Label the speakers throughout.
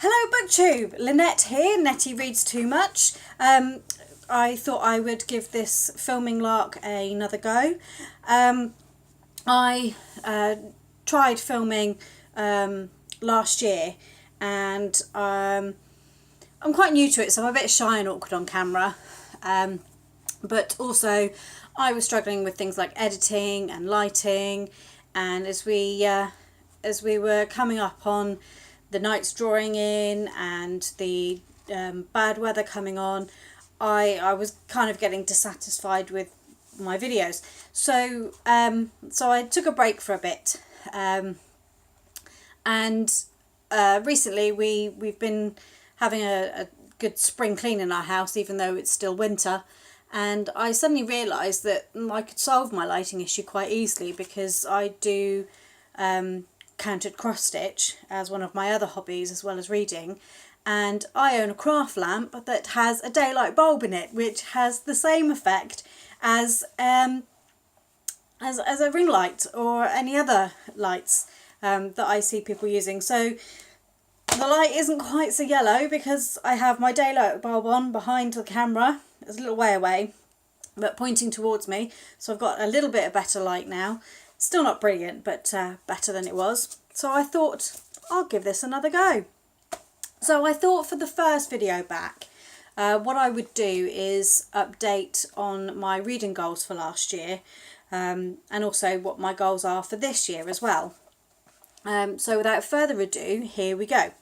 Speaker 1: Hello BookTube, Lynette here, Nettie Reads Too Much. I thought I would give this filming lark another go. I tried filming last year and I'm quite new to it, so I'm a bit shy and awkward on camera. But also I was struggling with things like editing and lighting, and as we were coming up on the nights drawing in and the bad weather coming on, I was kind of getting dissatisfied with my videos. So I took a break for a bit, and recently we've been having a good spring clean in our house, even though it's still winter. And I suddenly realised that I could solve my lighting issue quite easily, because I do counted cross stitch as one of my other hobbies as well as reading, and I own a craft lamp that has a daylight bulb in it, which has the same effect as a ring light or any other lights that I see people using. So the light isn't quite so yellow because I have my daylight bulb on behind the camera. It's a little way away but pointing towards me, so I've got a little bit of better light now. Still not brilliant, but better than it was. So I thought I'll give this another go. So I thought for the first video back, what I would do is update on my reading goals for last year, and also what my goals are for this year as well. So without further ado, here we go.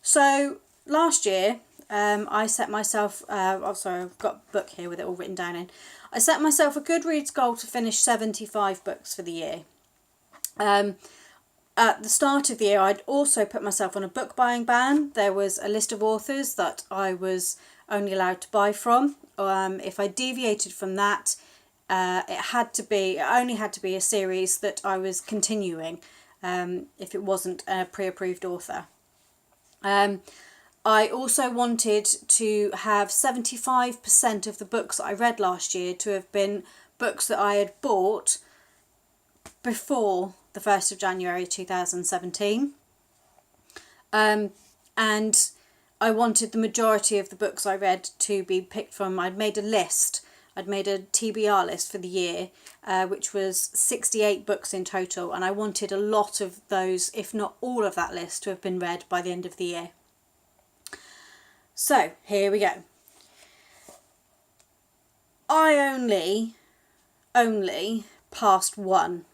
Speaker 1: So last year I set myself, sorry, I've got a book here with it all written down in. I set myself a Goodreads goal to finish 75 books for the year. At the start of the year, I'd also put myself on a book buying ban. There was a list of authors that I was only allowed to buy from. If I deviated from that, it only had to be a series that I was continuing, if it wasn't a pre-approved author. I also wanted to have 75% of the books that I read last year to have been books that I had bought before the 1st of January 2017. And I wanted the majority of the books I read to be picked from, I'd made a list, I'd made a TBR list for the year, which was 68 books in total, and I wanted a lot of those, if not all of that list, to have been read by the end of the year. So here we go. I only passed one.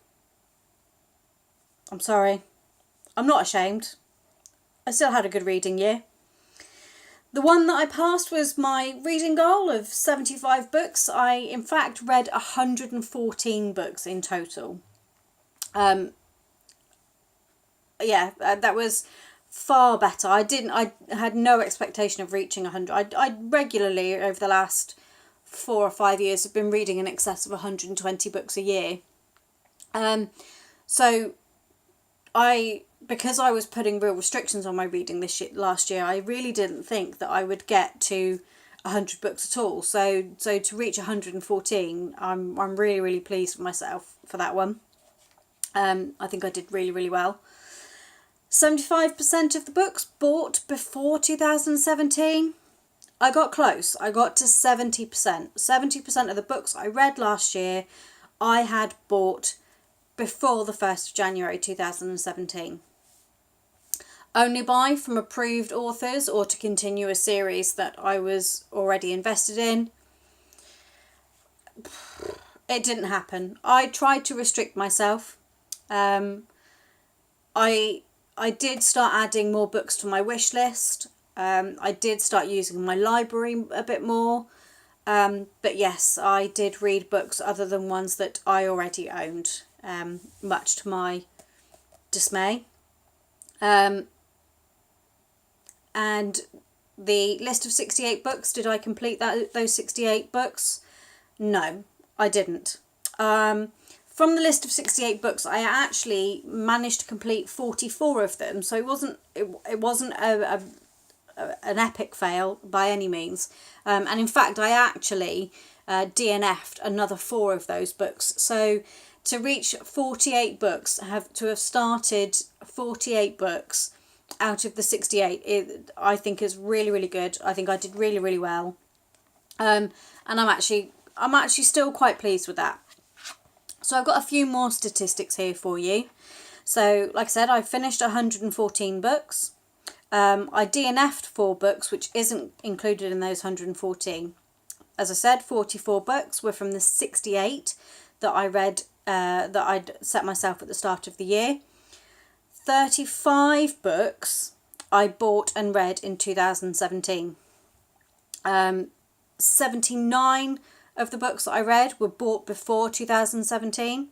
Speaker 1: I'm sorry. I'm not ashamed. I still had a good reading year. The one that I passed was my reading goal of 75 books. I, in fact, read 114 books in total. That was far better. I had no expectation of reaching 100. I regularly, over the last 4 or 5 years, have been reading in excess of 120 books a year. Because I was putting real restrictions on my reading last year, I really didn't think that I would get to 100 books at all. So to reach 114, I'm really, really pleased with myself for that one. I think I did really, really well. 75% of the books bought before 2017. I got close. I got to 70%. 70% of the books I read last year I had bought before the 1st of January 2017. Only buy from approved authors or to continue a series that I was already invested in. It didn't happen. I tried to restrict myself. I did start adding more books to my wish list. I did start using my library a bit more. But yes, I did read books other than ones that I already owned, much to my dismay. And the list of 68 books, did I complete those 68 books? No, I didn't. From the list of 68 books, I actually managed to complete 44 of them, so it wasn't an epic fail by any means. And in fact, I actually DNF'd another 4 of those books. So to reach 48 books, to have started 48 books out of the 68, I think is really, really good. I think I did really, really well. And I'm actually still quite pleased with that. So I've got a few more statistics here for you. So like I said, I finished 114 books. I DNF'd 4 books, which isn't included in those 114. As I said, 44 books were from the 68 that I read, that I'd set myself at the start of the year. 35 books I bought and read in 2017. 79 of the books that I read were bought before 2017.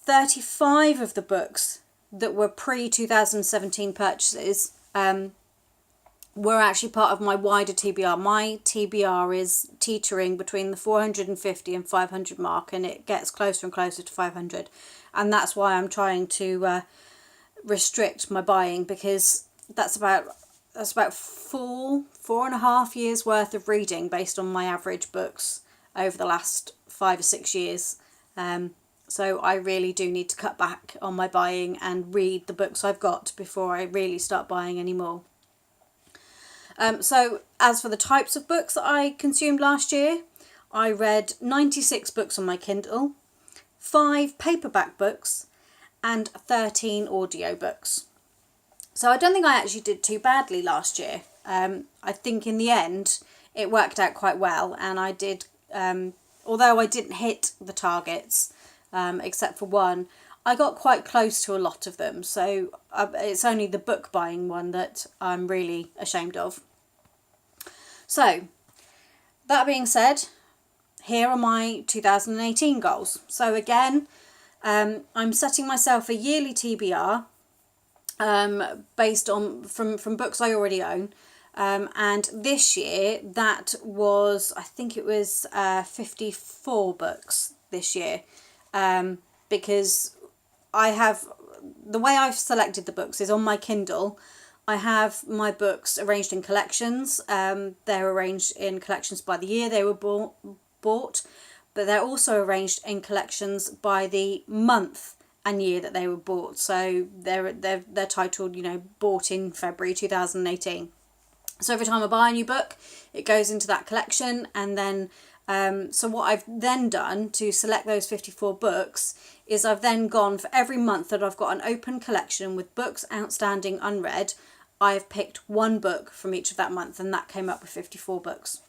Speaker 1: 35 of the books that were pre-2017 purchases were actually part of my wider TBR. My TBR is teetering between the 450 and 500 mark, and it gets closer and closer to 500. And that's why I'm trying to restrict my buying, because that's about 4.5 years worth of reading based on my average books over the last 5 or 6 years. So I really do need to cut back on my buying and read the books I've got before I really start buying any more. So as for the types of books that I consumed last year, I read 96 books on my Kindle, 5 paperback books, and 13 audiobooks. So I don't think I actually did too badly last year. I think in the end it worked out quite well, and I did, although I didn't hit the targets, except for one, I got quite close to a lot of them. So it's only the book buying one that I'm really ashamed of. So that being said, here are my 2018 goals. So again, I'm setting myself a yearly TBR based on from books I already own. And this year that was, I think it was 54 books this year, because I have, the way I've selected the books is on my Kindle. I have my books arranged in collections. They're arranged in collections by the year they were bought, but they're also arranged in collections by the month and year that they were bought. So they're titled, bought in February 2018. So every time I buy a new book, it goes into that collection, and then so what I've then done to select those 54 books is I've then gone for every month that I've got an open collection with books outstanding unread. I've picked one book from each of that month, and that came up with 54 books.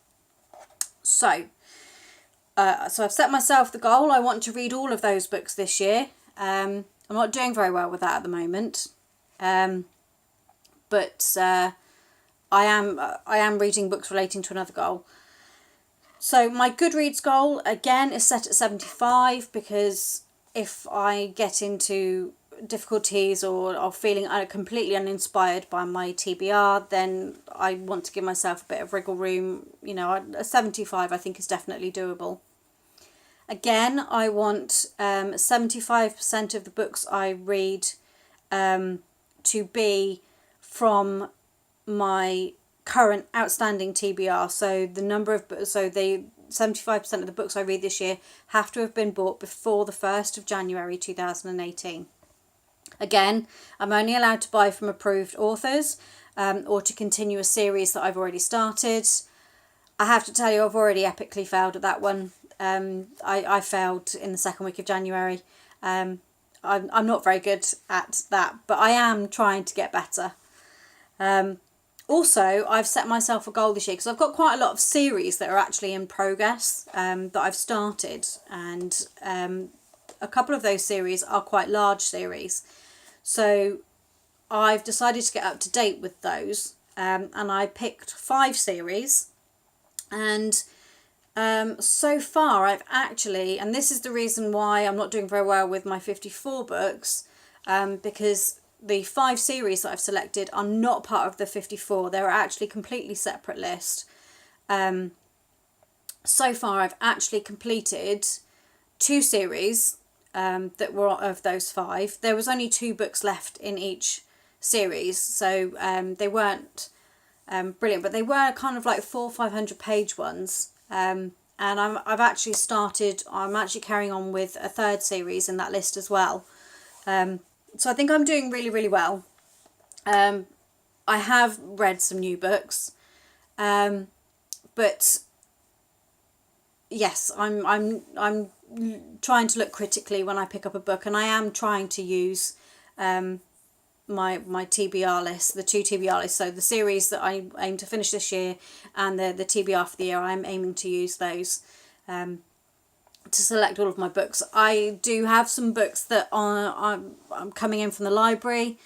Speaker 1: So I've set myself the goal. I want to read all of those books this year. I'm not doing very well with that at the moment, but I am reading books relating to another goal. So my Goodreads goal again is set at 75, because if I get into difficulties or feeling completely uninspired by my TBR, then I want to give myself a bit of wriggle room. A 75 I think is definitely doable. Again, I want 75% of the books I read to be from my current outstanding TBR. So the 75% of the books I read this year have to have been bought before the 1st of January 2018. Again, I'm only allowed to buy from approved authors, or to continue a series that I've already started. I have to tell you, I've already epically failed at that one. I failed in the second week of January. I'm not very good at that, but I am trying to get better. Also, I've set myself a goal this year, because I've got quite a lot of series that are actually in progress, that I've started, and a couple of those series are quite large series. So I've decided to get up to date with those, and I picked 5 series, and so far I've actually, and this is the reason why I'm not doing very well with my 54 books, because the 5 series that I've selected are not part of the 54. They're actually completely separate list. So far I've actually completed 2 series that were of those 5. There was only 2 books left in each series, so they weren't brilliant, but they were kind of like 400-500 page ones. And I'm actually carrying on with a 3rd series in that list as well. So I think I'm doing really, really well. I have read some new books, but yes, I'm trying to look critically when I pick up a book, and I am trying to use my TBR list, the 2 TBR lists. So the series that I aim to finish this year, and the TBR for the year, I'm aiming to use those to select all of my books. I do have some books that I'm coming in from the library.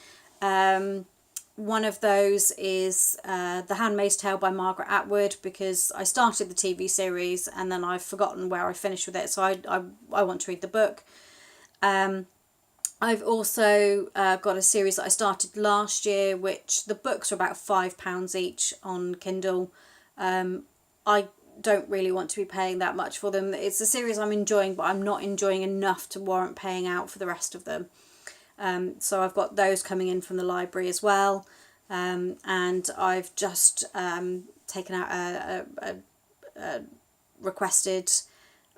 Speaker 1: One of those is The Handmaid's Tale by Margaret Atwood, because I started the TV series and then I've forgotten where I finished with it, so I want to read the book. I've also got a series that I started last year, which the books are about £5 each on Kindle. I don't really want to be paying that much for them. It's a series I'm enjoying, but I'm not enjoying enough to warrant paying out for the rest of them. So I've got those coming in from the library as well. And I've just taken out a requested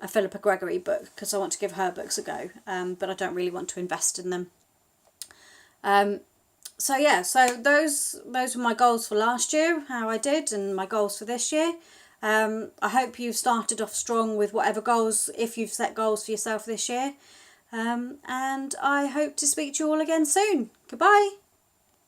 Speaker 1: a Philippa Gregory book, because I want to give her books a go, but I don't really want to invest in them. So yeah, so those were my goals for last year, how I did, and my goals for this year. I hope you've started off strong with whatever goals, if you've set goals for yourself this year. And I hope to speak to you all again soon. Goodbye.